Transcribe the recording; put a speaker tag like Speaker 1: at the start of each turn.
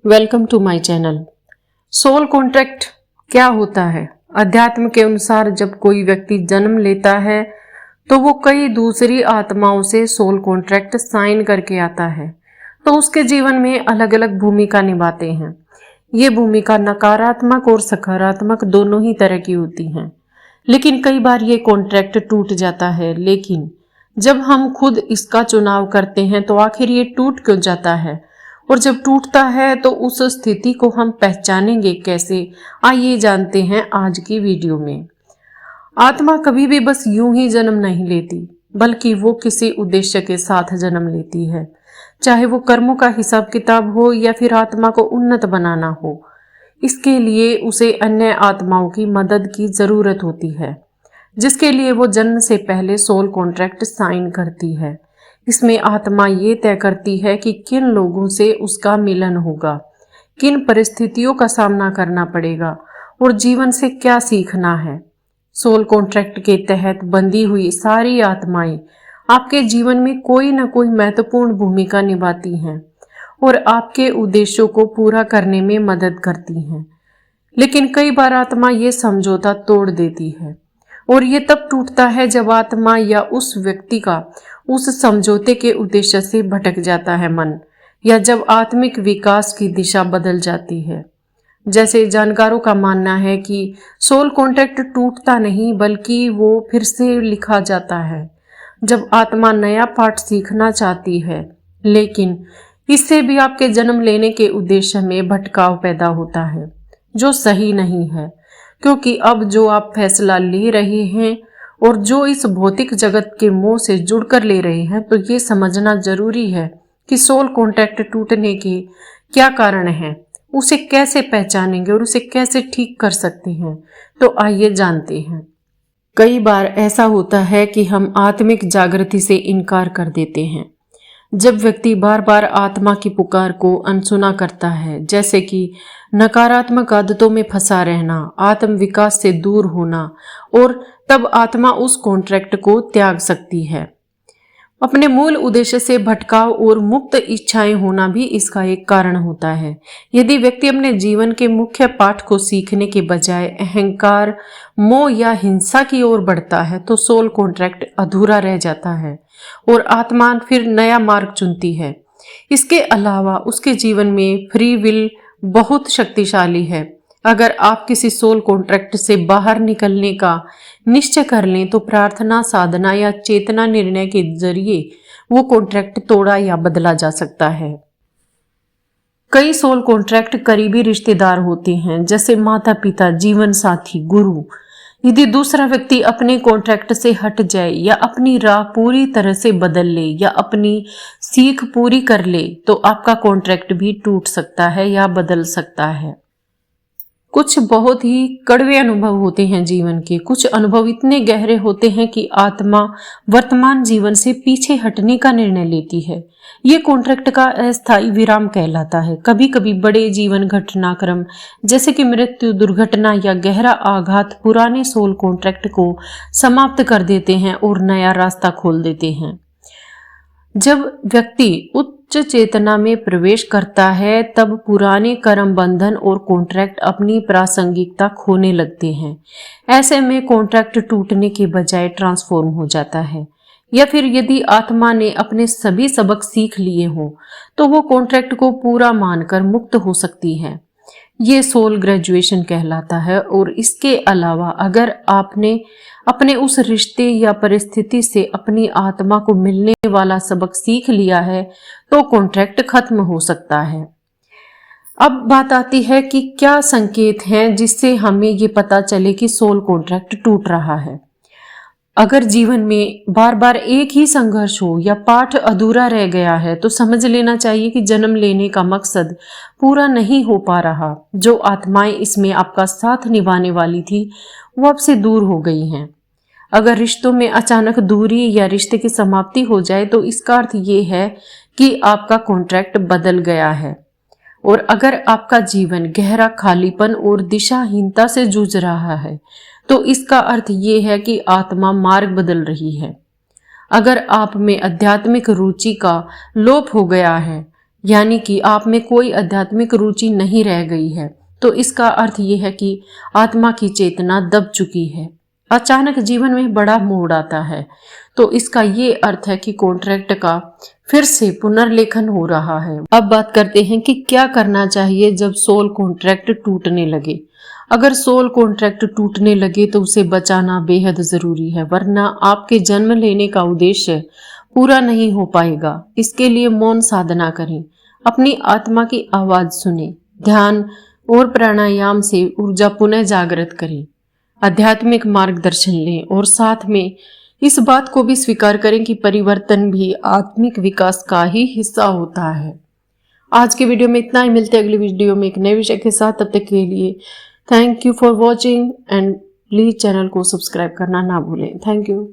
Speaker 1: Welcome to my channel. Sole contract क्या होता है? अध्यात्म के अनुसार जब कोई व्यक्ति जन्म लेता है तो वो कई दूसरी आत्माओं से सोल कॉन्ट्रैक्ट साइन करके आता है, तो उसके जीवन में अलग अलग भूमिका निभाते हैं। ये भूमिका नकारात्मक और सकारात्मक दोनों ही तरह की होती हैं, लेकिन कई बार ये कॉन्ट्रैक्ट टूट जाता है। लेकिन जब हम खुद इसका चुनाव करते हैं तो आखिर ये टूट क्यों जाता है, और जब टूटता है तो उस स्थिति को हम पहचानेंगे कैसे? आइए जानते हैं आज की वीडियो में। आत्मा कभी भी बस यूं ही जन्म नहीं लेती, बल्कि वो किसी उद्देश्य के साथ जन्म लेती है। चाहे वो कर्मों का हिसाब किताब हो या फिर आत्मा को उन्नत बनाना हो, इसके लिए उसे अन्य आत्माओं की मदद की जरूरत होती है, जिसके लिए वो जन्म से पहले सोल कॉन्ट्रैक्ट साइन करती है। इसमें आत्मा ये तय करती है कि किन लोगों से उसका मिलन होगा, किन परिस्थितियों का सामना करना पड़ेगा और जीवन से क्या सीखना है। सोल कॉन्ट्रैक्ट के तहत बंधी हुई सारी आत्माएं आपके जीवन में कोई न कोई महत्वपूर्ण भूमिका निभाती हैं और आपके उद्देश्यों को पूरा करने में मदद करती हैं। लेकिन कई बार आत्मा ये समझौता तोड़ देती है, और ये तब टूटता है जब आत्मा या उस व्यक्ति का उस समझौते के उद्देश्य से भटक जाता है मन, या जब आत्मिक विकास की दिशा बदल जाती है। जैसे जानकारों का मानना है कि सोल कॉन्ट्रैक्ट टूटता नहीं, बल्कि वो फिर से लिखा जाता है जब आत्मा नया पाठ सीखना चाहती है। लेकिन इससे भी आपके जन्म लेने के उद्देश्य में भटकाव पैदा होता है, जो सही नहीं है, क्योंकि अब जो आप फैसला ले रहे हैं और जो इस भौतिक जगत के मोह से जुड़कर ले रहे हैं, तो ये समझना जरूरी है कि सोल कॉन्ट्रैक्ट टूटने के क्या कारण हैं, उसे कैसे पहचानेंगे और उसे कैसे ठीक कर सकते हैं। तो आइए जानते हैं। कई बार ऐसा होता है कि हम आत्मिक जागृति से इनकार कर देते हैं। जब व्यक्ति बार बार आत्मा की पुकार को अनसुना करता है, जैसे कि नकारात्मक आदतों में फंसा रहना, आत्म विकास से दूर होना, और तब आत्मा उस कॉन्ट्रैक्ट को त्याग सकती है। अपने मूल उद्देश्य से भटकाव और मुक्त इच्छाएं होना भी इसका एक कारण होता है। यदि व्यक्ति अपने जीवन के मुख्य पाठ को सीखने के बजाय अहंकार, मोह या हिंसा की ओर बढ़ता है, तो सोल कॉन्ट्रैक्ट अधूरा रह जाता है और आत्मा फिर नया मार्ग चुनती है। इसके अलावा उसके जीवन में फ्री विल बहुत शक्तिशाली है। अगर आप किसी सोल कॉन्ट्रैक्ट से बाहर निकलने का निश्चय कर लें, तो प्रार्थना, साधना या चेतना निर्णय के जरिए वो कॉन्ट्रैक्ट तोड़ा या बदला जा सकता है। कई सोल कॉन्ट्रैक्ट करीबी रिश्तेदार होते हैं, जैसे माता पिता, जीवन साथी, गुरु। यदि दूसरा व्यक्ति अपने कॉन्ट्रैक्ट से हट जाए या अपनी राह पूरी तरह से बदल ले या अपनी सीख पूरी कर ले, तो आपका कॉन्ट्रैक्ट भी टूट सकता है या बदल सकता है। कुछ बहुत ही कड़वे अनुभव होते हैं जीवन के। कुछ अनुभव इतने गहरे होते हैं कि आत्मा वर्तमान जीवन से पीछे हटने का निर्णय लेती है। ये कॉन्ट्रैक्ट का अस्थायी विराम कहलाता है। कभी कभी बड़े जीवन घटनाक्रम, जैसे कि मृत्यु, दुर्घटना या गहरा आघात, पुराने सोल कॉन्ट्रैक्ट को समाप्त कर देते हैं और नया रास्ता खोल देते हैं। जब व्यक्ति उच्च चेतना में प्रवेश करता है, तब पुराने कर्म बंधन और कॉन्ट्रैक्ट अपनी प्रासंगिकता खोने लगते हैं। ऐसे में कॉन्ट्रैक्ट टूटने के बजाय ट्रांसफॉर्म हो जाता है। या फिर यदि आत्मा ने अपने सभी सबक सीख लिए हों, तो वो कॉन्ट्रैक्ट को पूरा मानकर मुक्त हो सकती है। ये सोल ग्रेजुएशन कहलाता है। और इसके अलावा अगर आपने अपने उस रिश्ते या परिस्थिति से अपनी आत्मा को मिलने वाला सबक सीख लिया है, तो कॉन्ट्रैक्ट खत्म हो सकता है। अब बात आती है कि क्या संकेत हैं जिससे हमें ये पता चले कि सोल कॉन्ट्रैक्ट टूट रहा है। अगर जीवन में बार बार एक ही संघर्ष हो या पाठ अधूरा रह गया है, तो समझ लेना चाहिए कि जन्म लेने का मकसद पूरा नहीं हो पा रहा। जो आत्माएं इसमें आपका साथ निभाने वाली थी, वो आपसे दूर हो गई हैं। अगर रिश्तों में अचानक दूरी या रिश्ते की समाप्ति हो जाए, तो इसका अर्थ ये है कि आपका कॉन्ट्रैक्ट बदल गया है। और अगर आपका जीवन गहरा खालीपन और दिशाहीनता से जूझ रहा है, तो इसका अर्थ ये है कि आत्मा मार्ग बदल रही है। अगर आप में आध्यात्मिक रुचि का लोप हो गया है यानी कि आप में कोई आध्यात्मिक रुचि नहीं रह गई है, तो इसका अर्थ यह है कि आत्मा की चेतना दब चुकी है। अचानक जीवन में बड़ा मोड़ आता है, तो इसका ये अर्थ है कि कॉन्ट्रैक्ट का फिर से पुनर्लेखन हो रहा है। अब बात करते हैं कि क्या करना चाहिए जब सोल कॉन्ट्रैक्ट टूटने लगे। अगर सोल कॉन्ट्रैक्ट टूटने लगे तो उसे बचाना बेहद जरूरी है, वरना आपके जन्म लेने का उद्देश्य पूरा नहीं हो पाएगा। इसके लिए मौन साधना करें, अपनी आत्मा की आवाज सुने, ध्यान और प्राणायाम से ऊर्जा पुनः जागृत करें, आध्यात्मिक मार्गदर्शन लें और साथ में इस बात को भी स्वीकार करें कि परिवर्तन भी आत्मिक विकास का ही हिस्सा होता है। आज के वीडियो में इतना ही, मिलते हैं अगली वीडियो में एक नए विषय के साथ। तब तक के लिए thank you for watching and please channel को सब्सक्राइब करना ना भूलें। Thank you.